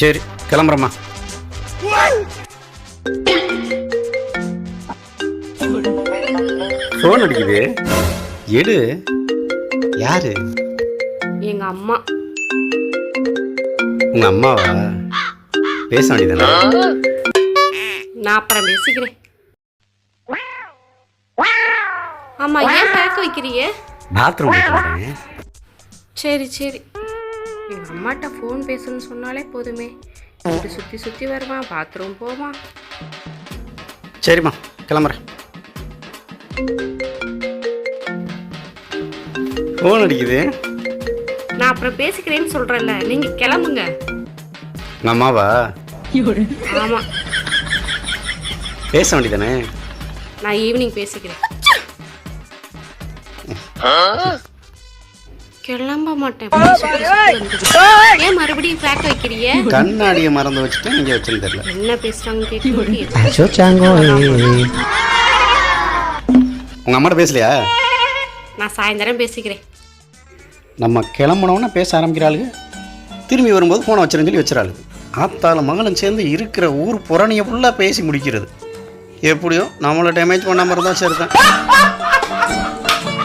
சரி கிளம்புறம்மா. ஃபோன் அடிக்குது, எடு. யாரு? எங்க அம்மா. உங்க அம்மாவா? பேச வேண்டியதானே? நான் அப்புறம் பேசிக்கிறேன். ஆமா, ஏன் பேக்க வைக்கிறீங்க? பாத்ரூம் போயிட்டு. சரி சரி. எங்க அம்மாட்ட ஃபோன் பேசணும்னு சொன்னாலே போதுமே, வீட்டு சுற்றி சுற்றி வருவான், பாத்ரூம் போவான். சரிம்மா கிளம்புறேன். ஃபோன் அடிக்குது. நான் அப்புறம் பேசிக்கிறேன்னு சொல்கிறேன்ல, நீங்கள் கிளம்புங்க. உங்கள் அம்மாவா? ஆமாம், பேச வேண்டியதானே? நான் ஈவினிங் பேசிக்கிறேன். கிளம்ப மாட்டேன். ஏன் மறுபடியும் பேக்க வைக்கிறீங்க? கண்ணாடியை மறந்து வச்சுட்டு இங்கே வச்சுன்னு தெரியல. என்ன பேசுறாங்க கேட்க. உங்கள் அம்மாட்ட பேசலையா? நான் சாயந்தரம் பேசிக்கிறேன். நம்ம கிளம்புனோன்னா பேச ஆரம்பிக்கிறாளுங்க, திரும்பி வரும்போது ஃபோனை வச்சிருன்னு சொல்லி வச்சிடறாளுங்க. ஆத்தால மகளும் சேர்ந்து இருக்கிற ஊர் புறணியை ஃபுல்லாக பேசி முடிக்கிறது. எப்படியோ நம்மளை டேமேஜ் பண்ணாமல் இருந்தால் சரி தான்.